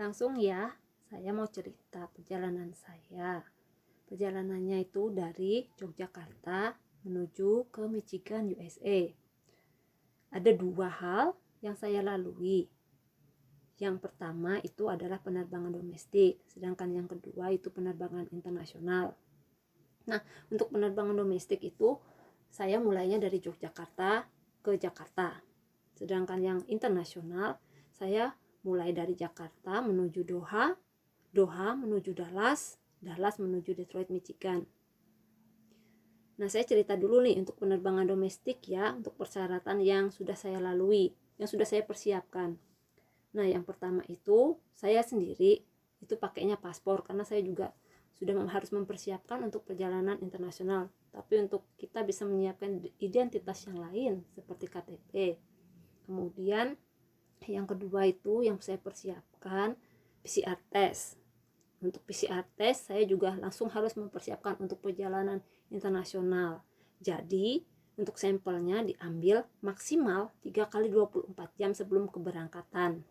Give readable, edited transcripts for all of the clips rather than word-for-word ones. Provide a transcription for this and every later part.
Langsung ya, saya mau cerita perjalanan saya. Perjalanannya itu dari Yogyakarta menuju ke Michigan, USA. Ada dua hal yang saya lalui. Yang pertama itu adalah penerbangan domestik, sedangkan yang kedua itu penerbangan internasional. Nah, untuk penerbangan domestik itu saya mulainya dari Yogyakarta ke Jakarta. Sedangkan yang internasional saya mulai dari Jakarta menuju Doha, Doha menuju Dallas, Dallas menuju Detroit, Michigan. Nah, saya cerita dulu nih untuk penerbangan domestik ya, untuk persyaratan yang sudah saya lalui, yang sudah saya persiapkan. Nah, yang pertama itu saya sendiri itu pakainya paspor karena saya juga sudah harus mempersiapkan untuk perjalanan internasional. Tapi untuk kita bisa menyiapkan identitas yang lain seperti KTP. Kemudian yang kedua itu yang saya persiapkan PCR test. Untuk PCR test saya juga langsung harus mempersiapkan untuk perjalanan internasional. Jadi untuk sampelnya diambil maksimal 3 kali 24 jam sebelum keberangkatan.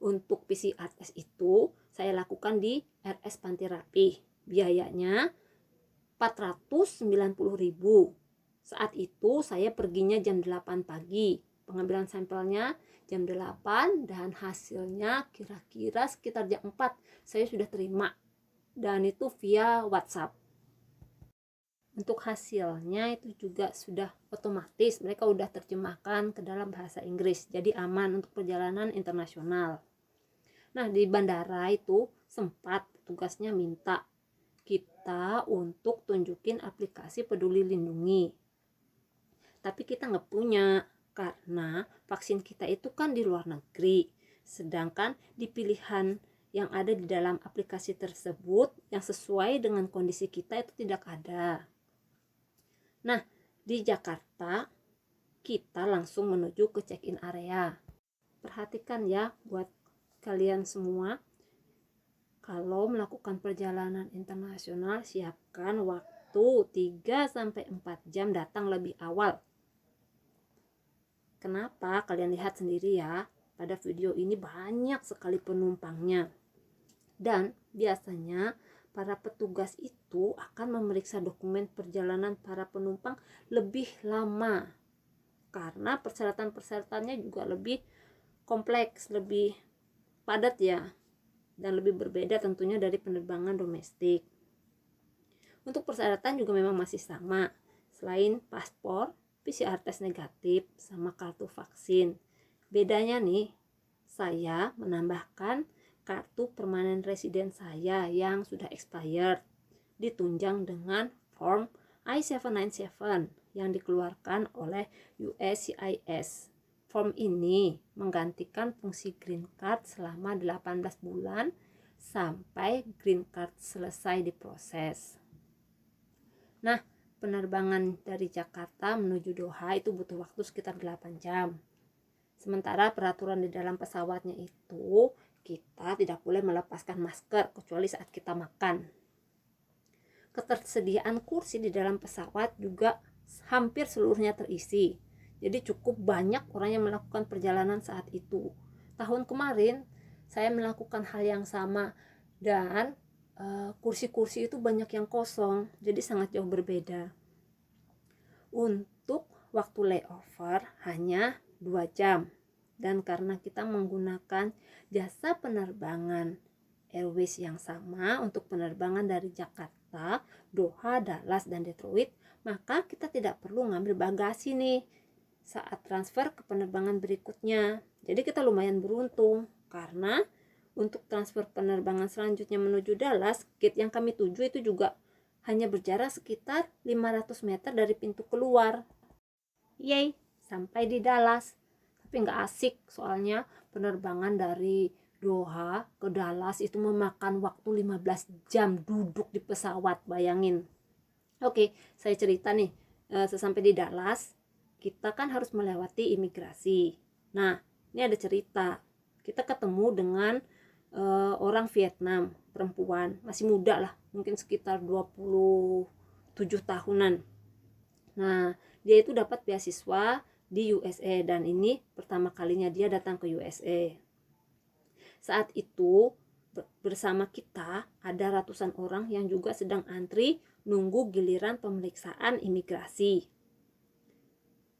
Untuk PCR test itu saya lakukan di RS Panti Rapih. Biayanya 490.000. Saat itu saya perginya jam 8 pagi. Pengambilan sampelnya jam 8 dan hasilnya kira-kira sekitar jam 4 saya sudah terima. Dan itu via WhatsApp. Untuk hasilnya itu juga sudah otomatis, mereka sudah terjemahkan ke dalam bahasa Inggris. Jadi aman untuk perjalanan internasional. Nah, di bandara itu sempat tugasnya minta kita untuk tunjukin aplikasi Peduli Lindungi. Tapi kita nggak punya karena vaksin kita itu kan di luar negeri. Sedangkan di pilihan yang ada di dalam aplikasi tersebut yang sesuai dengan kondisi kita itu tidak ada. Nah, di Jakarta kita langsung menuju ke check-in area. Perhatikan ya buat kalian semua, kalau melakukan perjalanan internasional siapkan waktu 3-4 jam datang lebih awal. Kenapa? Kalian lihat sendiri ya, pada video ini banyak sekali penumpangnya. Dan biasanya para petugas itu akan memeriksa dokumen perjalanan para penumpang lebih lama. Karena persyaratan-persyaratannya juga lebih kompleks, lebih padat ya, dan lebih berbeda tentunya dari penerbangan domestik. Untuk persyaratan juga memang masih sama, selain paspor, PCR test negatif, sama kartu vaksin. Bedanya nih, saya menambahkan kartu permanen residen saya yang sudah expired, ditunjang dengan form I-797 yang dikeluarkan oleh USCIS. Form ini menggantikan fungsi green card selama 18 bulan sampai green card selesai diproses. Nah, penerbangan dari Jakarta menuju Doha itu butuh waktu sekitar 8 jam. Sementara peraturan di dalam pesawatnya itu kita tidak boleh melepaskan masker kecuali saat kita makan. Ketersediaan kursi di dalam pesawat juga hampir seluruhnya terisi. Jadi cukup banyak orang yang melakukan perjalanan saat itu. Tahun kemarin saya melakukan hal yang sama dan kursi-kursi itu banyak yang kosong. Jadi sangat jauh berbeda. Untuk waktu layover hanya 2 jam. Dan karena kita menggunakan jasa penerbangan Airways yang sama untuk penerbangan dari Jakarta, Doha, Dallas, dan Detroit, maka kita tidak perlu ngambil bagasi nih saat transfer ke penerbangan berikutnya. Jadi kita lumayan beruntung karena untuk transfer penerbangan selanjutnya menuju Dallas, gate yang kami tuju itu juga hanya berjarak sekitar 500 meter dari pintu keluar. Yeay, sampai di Dallas. Tapi nggak asik soalnya penerbangan dari Doha ke Dallas itu memakan waktu 15 jam duduk di pesawat, bayangin. Oke, saya cerita nih, sesampai di Dallas kita kan harus melewati imigrasi. Nah, ini ada cerita. Kita ketemu dengan orang Vietnam, perempuan, masih muda lah, mungkin sekitar 27 tahunan. Nah, dia itu dapat beasiswa di USA dan ini pertama kalinya dia datang ke USA. Saat itu bersama kita ada ratusan orang yang juga sedang antri nunggu giliran pemeriksaan imigrasi.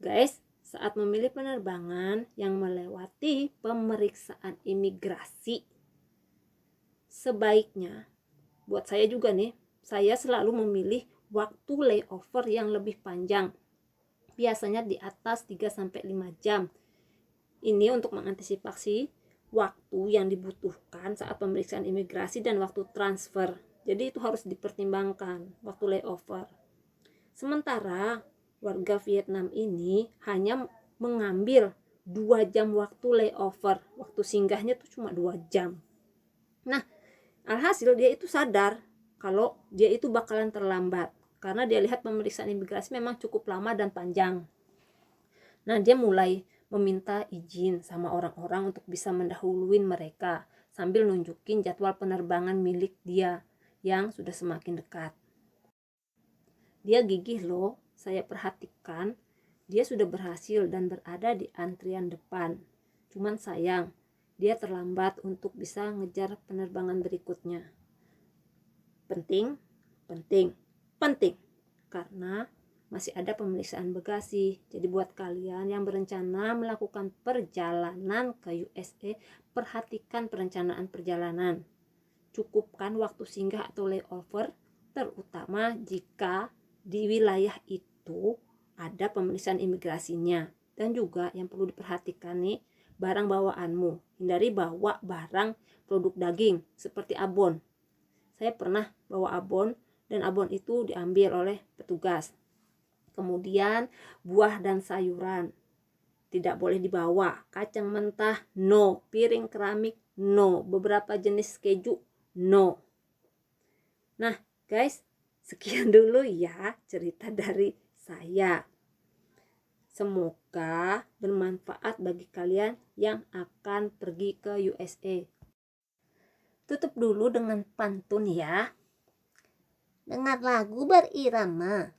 Guys, saat memilih penerbangan yang melewati pemeriksaan imigrasi, sebaiknya, buat saya juga nih, saya selalu memilih waktu layover yang lebih panjang. Biasanya di atas 3-5 jam. Ini untuk mengantisipasi waktu yang dibutuhkan saat pemeriksaan imigrasi dan waktu transfer. Jadi itu harus dipertimbangkan waktu layover. Sementara warga Vietnam ini hanya mengambil 2 jam waktu layover. Waktu singgahnya tuh cuma 2 jam. Nah, alhasil dia itu sadar kalau dia itu bakalan terlambat karena dia lihat pemeriksaan imigrasi memang cukup lama dan panjang. Nah, dia mulai meminta izin sama orang-orang untuk bisa mendahuluin mereka sambil nunjukin jadwal penerbangan milik dia yang sudah semakin dekat. Dia gigih loh, saya perhatikan dia sudah berhasil dan berada di antrian depan. Cuman sayang, dia terlambat untuk bisa ngejar penerbangan berikutnya. Penting karena masih ada pemeriksaan bagasi. Jadi buat kalian yang berencana melakukan perjalanan ke USA, perhatikan perencanaan perjalanan. Cukupkan waktu singgah atau layover, terutama jika di wilayah itu ada pemeriksaan imigrasinya. Dan juga yang perlu diperhatikan nih, barang bawaanmu. Hindari bawa barang produk daging seperti abon. Saya pernah bawa abon dan abon itu diambil oleh petugas. Kemudian buah dan sayuran tidak boleh dibawa. Kacang mentah no, piring keramik no, beberapa jenis keju no. Nah guys, sekian dulu ya cerita dari saya. Semoga bermanfaat bagi kalian yang akan pergi ke USA. Tutup dulu dengan pantun ya. Dengar lagu berirama,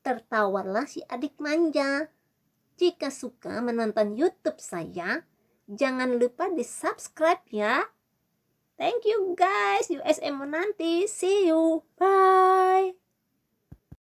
tertawalah si adik manja. Jika suka menonton YouTube saya, jangan lupa di subscribe ya. Thank you guys, USA menanti. See you. Bye.